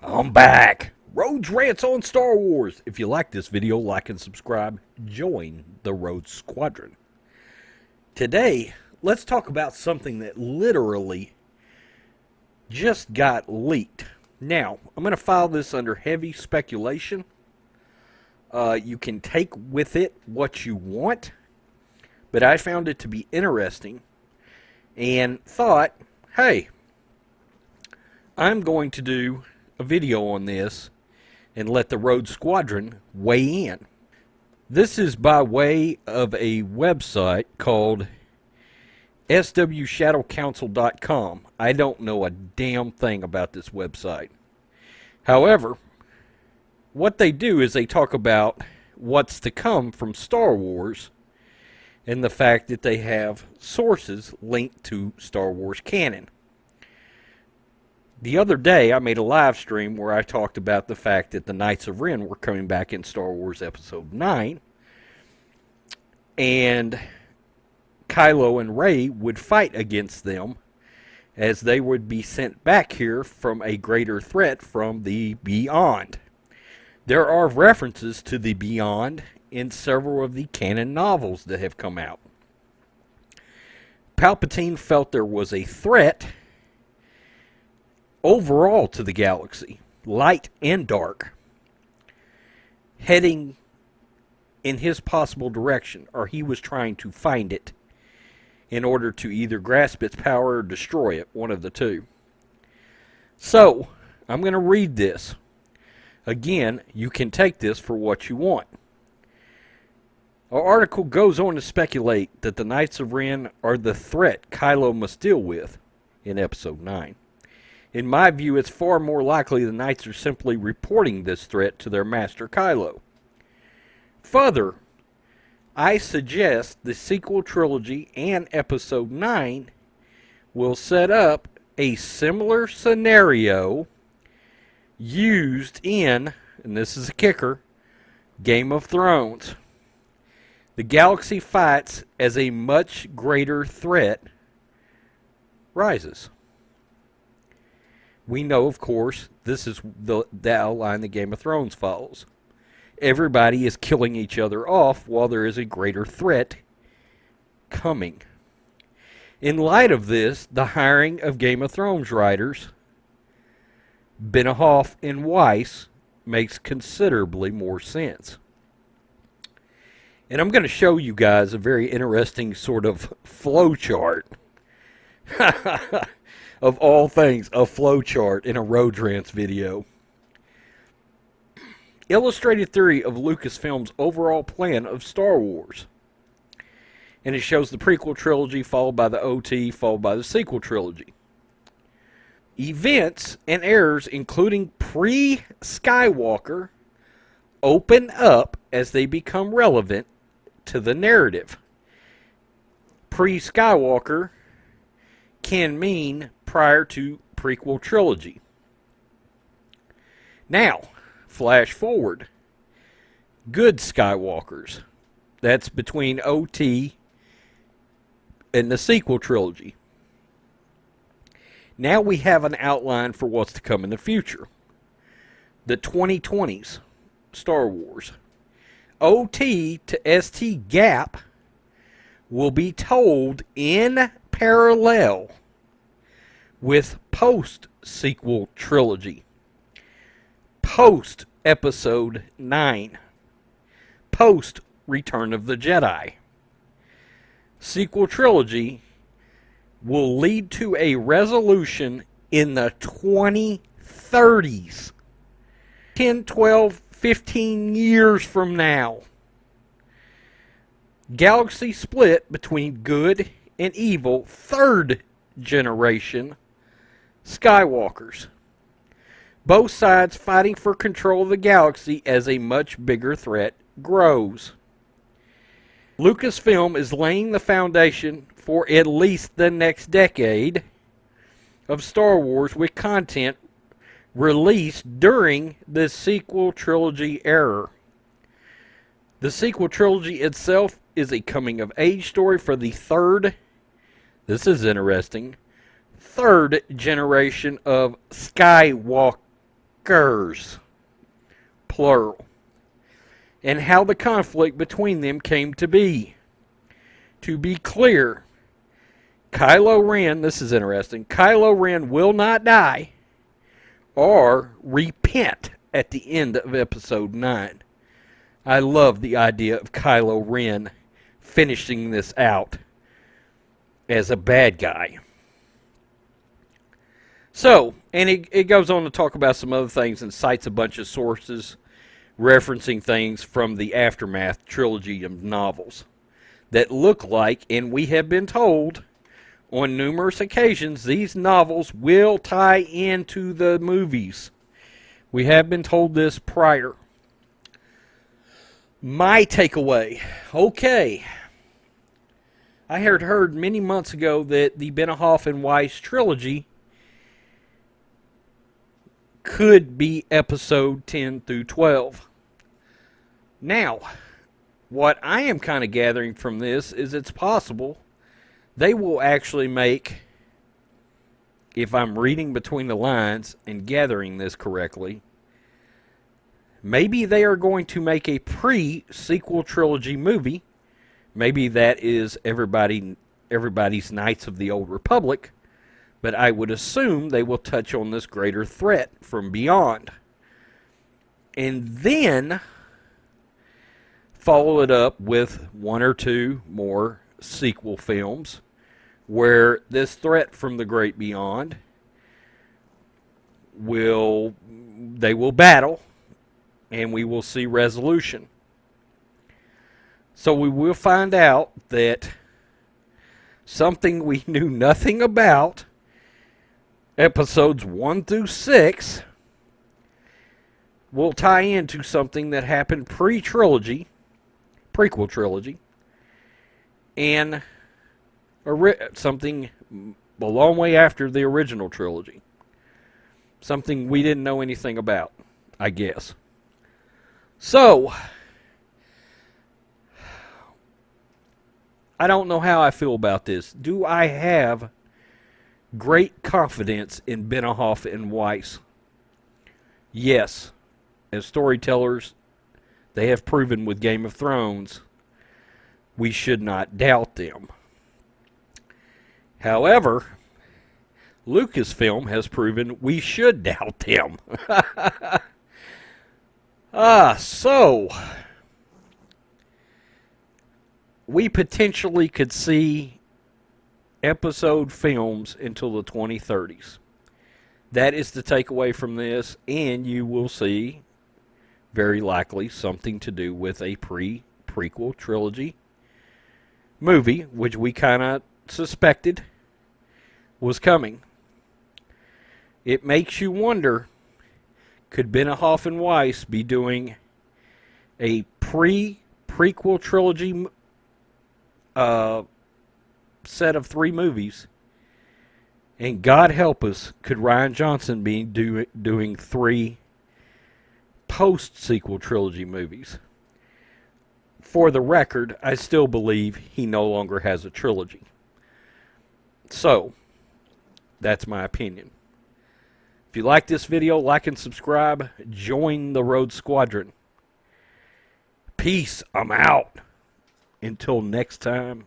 I'm back. Rhodes Rants on Star Wars. If you like this video, like and subscribe. Join the Rhodes Squadron. Today, let's talk about something that literally just got leaked. Now, I'm going to file this under heavy speculation. You can take with it what you want, but I found it to be interesting and thought, hey, I'm going to do a video on this and let the Rhodes Squadron weigh in. This is by way of a website called swshadowcouncil.com. I don't know a damn thing about this website. However, what they do is they talk about what's to come from Star Wars and the fact that they have sources linked to Star Wars canon. The other day, I made a live stream where I talked about the fact that the Knights of Ren were coming back in Star Wars Episode 9, and Kylo and Rey would fight against them as they would be sent back here from a greater threat from the Beyond. There are references to the Beyond in several of the canon novels that have come out. Palpatine felt there was a threat overall to the galaxy, light and dark, heading in his possible direction, or he was trying to find it in order to either grasp its power or destroy it, one of the two. So, I'm going to read this. Again, you can take this for what you want. Our article goes on to speculate that the Knights of Ren are the threat Kylo must deal with in Episode 9. In my view, it's far more likely the Knights are simply reporting this threat to their master Kylo. Further, I suggest the sequel trilogy and Episode 9 will set up a similar scenario used in, and this is a kicker, Game of Thrones. The galaxy fights as a much greater threat rises. We know, of course, this is the outline that Game of Thrones follows. Everybody is killing each other off while there is a greater threat coming. In light of this, the hiring of Game of Thrones writers, Benioff and Weiss, makes considerably more sense. And I'm going to show you guys a very interesting sort of flow chart. Of all things, a flowchart in a Rhodes Rants video. Illustrated theory of Lucasfilm's overall plan of Star Wars. And it shows the prequel trilogy, followed by the OT, followed by the sequel trilogy. Events and errors, including pre-Skywalker, open up as they become relevant to the narrative. Pre-Skywalker can mean prior to prequel trilogy. Now, flash forward. Good Skywalkers. That's between OT and the sequel trilogy. Now we have an outline for what's to come in the future. The 2020s Star Wars. OT to ST gap will be told in parallel with post-sequel trilogy, post-Episode 9, post-Return of the Jedi. Sequel trilogy will lead to a resolution in the 2030s, 10, 12, 15 years from now. Galaxy split between good and evil, third generation Skywalkers. Both sides fighting for control of the galaxy as a much bigger threat grows. Lucasfilm is laying the foundation for at least the next decade of Star Wars with content released during the sequel trilogy era. The sequel trilogy itself is a coming-of-age story for the third, this is interesting, third generation of Skywalkers, plural, and how the conflict between them came to be. To be clear, Kylo Ren, this is interesting, Kylo Ren will not die or repent at the end of Episode 9. I love the idea of Kylo Ren finishing this out as a bad guy. So, and it goes on to talk about some other things and cites a bunch of sources referencing things from the Aftermath trilogy of novels that look like, and we have been told on numerous occasions, these novels will tie into the movies. We have been told this prior. My takeaway. Okay. I had heard many months ago that the Benioff and Weiss trilogy could be episode 10 through 12. Now, what I am kind of gathering from this is it's possible they will actually make, if I'm reading between the lines and gathering this correctly, maybe they are going to make a pre-sequel trilogy movie. Maybe that is everybody's Knights of the Old Republic. But I would assume they will touch on this greater threat from beyond. And then follow it up with one or two more sequel films where this threat from the great beyond they will battle. And we will see resolution. So we will find out that something we knew nothing about, episodes 1 through 6, will tie into something that happened prequel trilogy, and something a long way after the original trilogy. Something we didn't know anything about, I guess. So, I don't know how I feel about this. Do I have great confidence in Benioff and Weiss? Yes. As storytellers, they have proven with Game of Thrones, we should not doubt them. However, Lucasfilm has proven we should doubt them. So we potentially could see episode films until the 2030s. That is the takeaway from this, and you will see, very likely, something to do with a prequel trilogy movie, which we kind of suspected was coming. It makes you wonder, could Benioff and Weiss be doing a prequel trilogy set of 3 movies? And God help us, could Rian Johnson be doing 3 post-sequel trilogy movies? For the record, I still believe he no longer has a trilogy. So, that's my opinion. If you like this video, like and subscribe. Join the Road Squadron. Peace. I'm out. Until next time.